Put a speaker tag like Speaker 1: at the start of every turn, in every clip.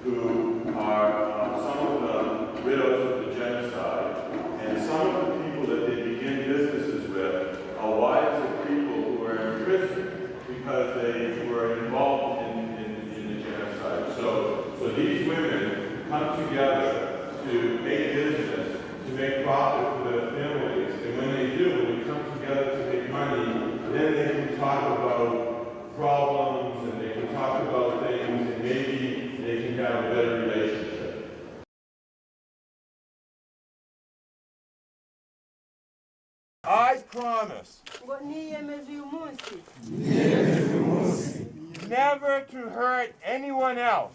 Speaker 1: who are some of the widows of the genocide, and some of the people that they begin businesses with are wives of people who are in prison because they were involved in the genocide. So these women come together to make business, to make profit for their families, and when they do, when we come together to make money, then they can talk about problems and they can talk about things, and maybe they can have a better relationship. I promise never to hurt anyone else.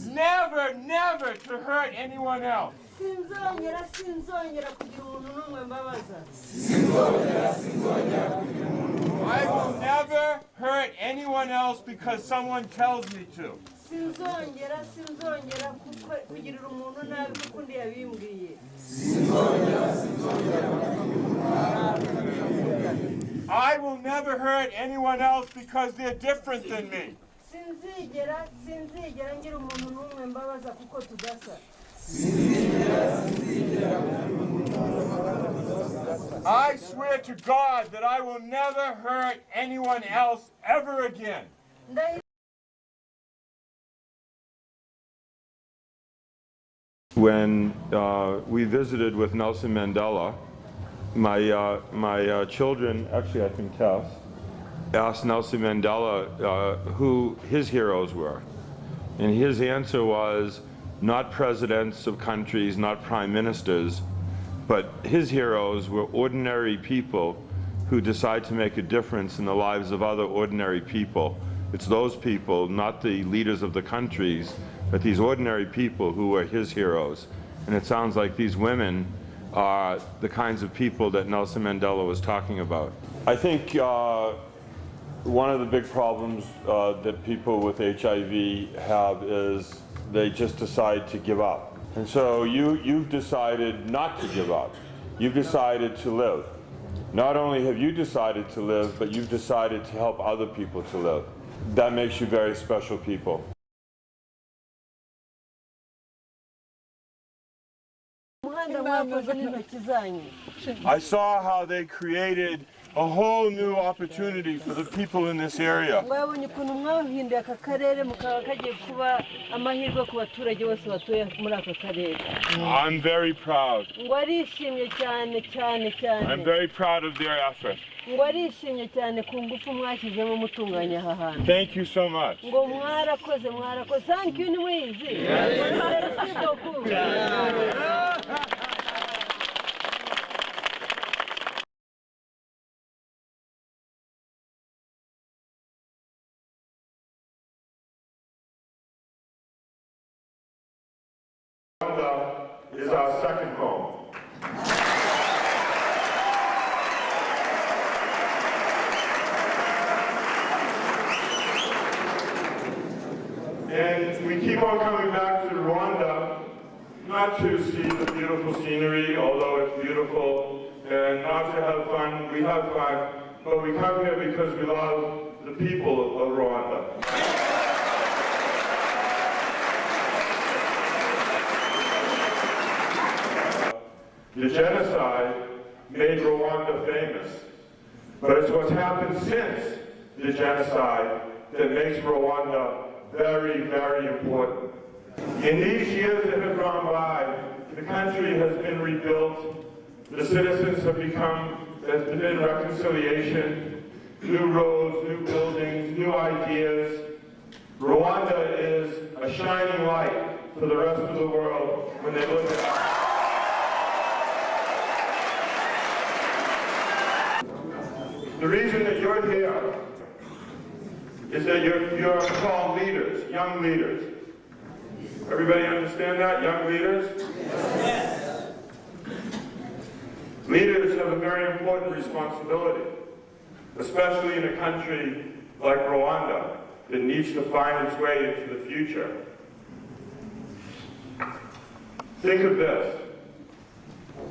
Speaker 1: Never, never to hurt anyone else. I will never hurt anyone else because someone tells me to. I will never hurt anyone else because they're different than me. I swear to God that I will never hurt anyone else ever again. When we visited with Nelson Mandela, my children, actually I think Tess, asked Nelson Mandela who his heroes were. And his answer was, not presidents of countries, not prime ministers, but his heroes were ordinary people who decide to make a difference in the lives of other ordinary people. It's those people, not the leaders of the countries, but these ordinary people who are his heroes. And it sounds like these women are the kinds of people that Nelson Mandela was talking about. I think one of the big problems that people with HIV have is they just decide to give up. And so you've decided not to give up. You've decided to live. Not only have you decided to live, but you've decided to help other people to live. That makes you very special people. I saw how they created a whole new opportunity for the people in this area. I'm very proud. I'm very proud of their effort. Thank you so much. Is our second home. And we keep on coming back to Rwanda, not to see the beautiful scenery, although it's beautiful, and not to have fun. We have fun, but we come here because we love the people of Rwanda. The genocide made Rwanda famous, but it's what's happened since the genocide that makes Rwanda very, very important. In these years that have gone by, the country has been rebuilt, the citizens have become, there's been reconciliation, new roads, new buildings, new ideas. Rwanda is a shining light for the rest of the world when they look at it. The reason that you're here is that you're called leaders, young leaders. Everybody understand that, young leaders? Yes. Leaders have a very important responsibility, especially in a country like Rwanda that needs to find its way into the future. Think of this.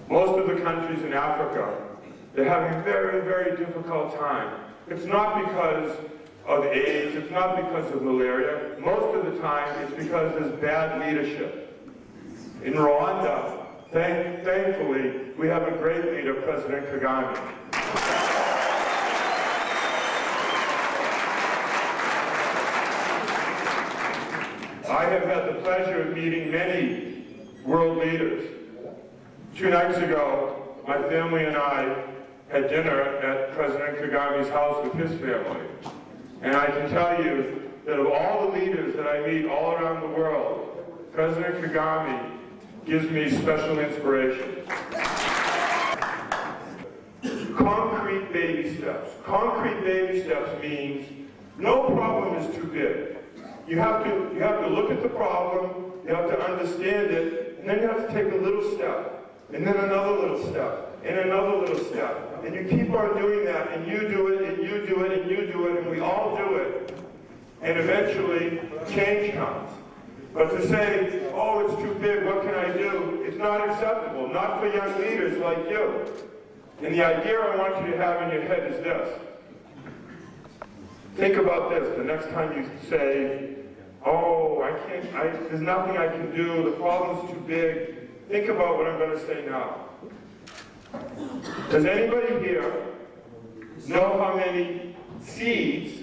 Speaker 1: Most of the countries in Africa, they're having a very, very difficult time It's not because of AIDS, it's not because of malaria. Most of the time, it's because there's bad leadership. In Rwanda, thankfully, we have a great leader, President Kagame. I have had the pleasure of meeting many world leaders. 2 nights ago, my family and I had dinner at President Kagame's house with his family. And I can tell you that of all the leaders that I meet all around the world, President Kagame gives me special inspiration. Concrete baby steps. Concrete baby steps means no problem is too big. You have to look at the problem, you have to understand it, and then you have to take a little step, and then another little step, and another little step. And you keep on doing that, and you do it, and you do it, and you do it, and we all do it. And eventually, change comes. But to say, oh, it's too big, what can I do? It's not acceptable, not for young leaders like you. And the idea I want you to have in your head is this. Think about this, the next time you say, oh, there's nothing I can do, the problem's too big. Think about what I'm going to say now. Does anybody here know how many seeds,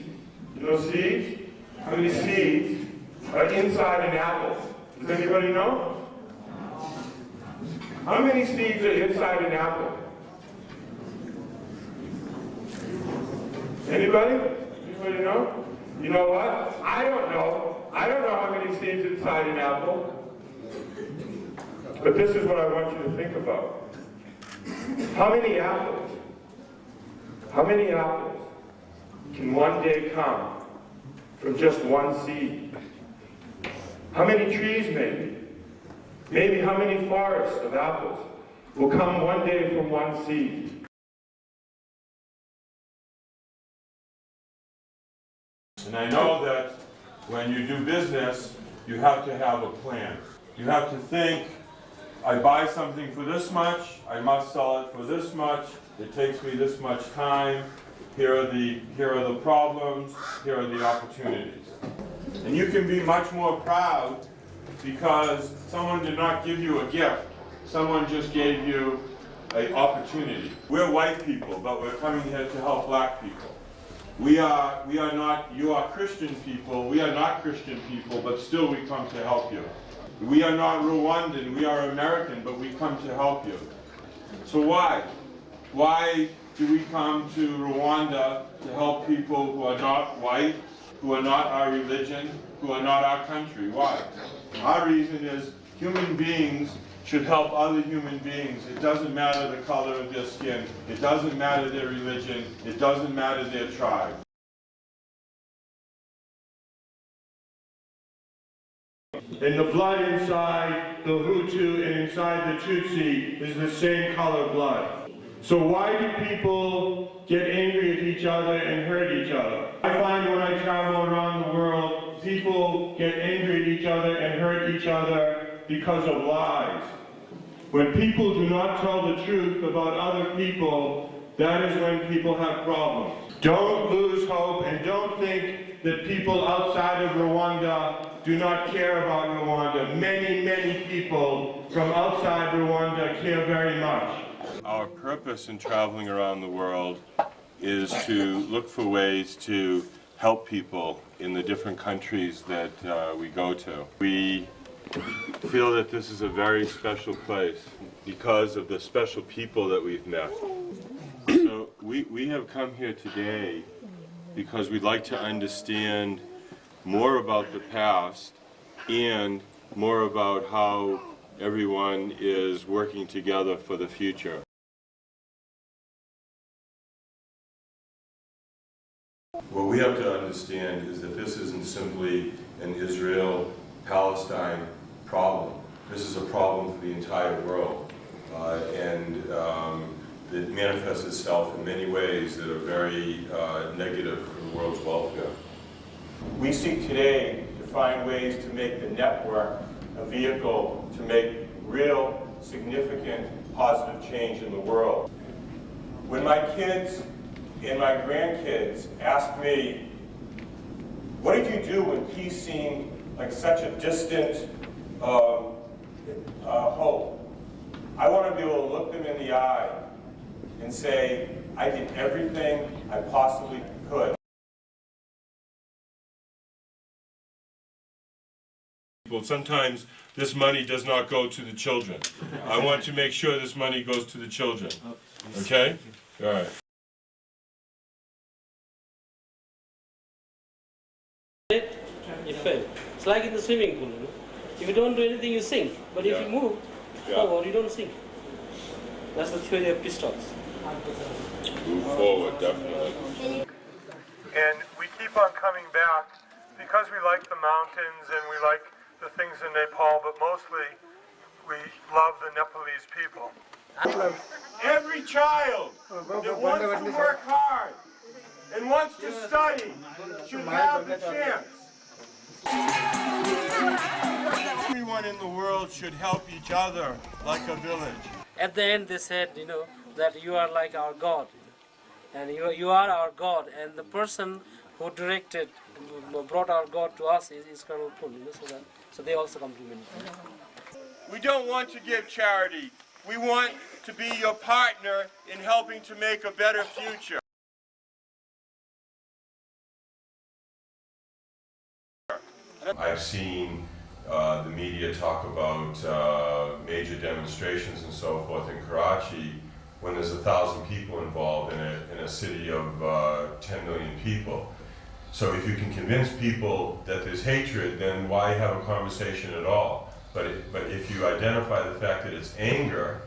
Speaker 1: you know seeds? How many seeds are inside an apple? Does anybody know? How many seeds are inside an apple? Anybody? Anybody know? You know what? I don't know. I don't know how many seeds inside an apple. But this is what I want you to think about. How many apples can one day come from just one seed? How many trees maybe? Maybe how many forests of apples will come one day from one seed? And I know that when you do business, you have to have a plan. You have to think, I buy something for this much, I must sell it for this much, it takes me this much time, here are the problems, here are the opportunities. And you can be much more proud because someone did not give you a gift, someone just gave you an opportunity. We're white people, but we're coming here to help black people. You are Christian people, we are not Christian people, but still we come to help you. We are not Rwandan, we are American, but we come to help you. So why? Why do we come to Rwanda to help people who are not white, who are not our religion, who are not our country? Why? Our reason is human beings should help other human beings. It doesn't matter the color of their skin, it doesn't matter their religion, it doesn't matter their tribe. And the blood inside the Hutu and inside the Tutsi is the same color blood. So why do people get angry at each other and hurt each other? I find when I travel around the world, people get angry at each other and hurt each other because of lies. When people do not tell the truth about other people, that is when people have problems. Don't lose hope and don't think that people outside of Rwanda do not care about Rwanda. Many, many people from outside Rwanda care very much. Our purpose in traveling around the world is to look for ways to help people in the different countries that we go to. We feel that this is a very special place because of the special people that we've met. So we have come here today because we'd like to understand more about the past and more about how everyone is working together for the future. What we have to understand is that this isn't simply an Israel-Palestine problem. This is a problem for the entire world, and it manifests itself in many ways that are very negative for the world's welfare. We seek today to find ways to make the network a vehicle to make real, significant, positive change in the world. When my kids
Speaker 2: and my grandkids ask me, what did you do when peace seemed like such a distant hope? I want to be able to look them in the eye and say, I did everything I possibly could. Sometimes this money does not go to the children. I want to make sure this money goes to the children. Okay? All right.
Speaker 3: You fail. It's like in the swimming pool, you know. If you don't do anything, you sink. But if you move forward, you don't sink. That's the theory of peace talks.
Speaker 2: Move forward, definitely. And we keep on coming back because we like the mountains and we like the things in Nepal, but mostly we love the Nepalese people. Every child that wants to work hard and wants to study should have the chance. Everyone in the world should help each other like a village.
Speaker 3: At the end, they said, you know, that you are like our God, and you are our God, and the person who brought our God to us is Colonel Pul, you know, so they also compliment me.
Speaker 2: We don't want to give charity. We want to be your partner in helping to make a better future. I've seen the media talk about major demonstrations and so forth in Karachi when there's 1,000 people involved in a city of 10 million people. So if you can convince people that there's hatred, then why have a conversation at all? But if you identify the fact that it's anger,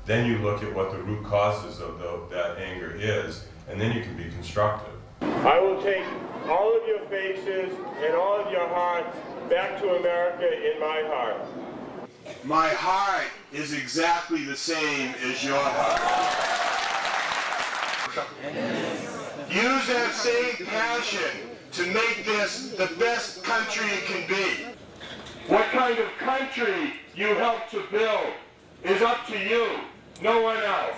Speaker 2: then you look at what the root causes of that anger is, and then you can be constructive. I will take all of your faces and all of your hearts back to America in my heart. My heart is exactly the same as your heart. Use that same passion to make this the best country it can be. What kind of country you help to build is up to you, no one else.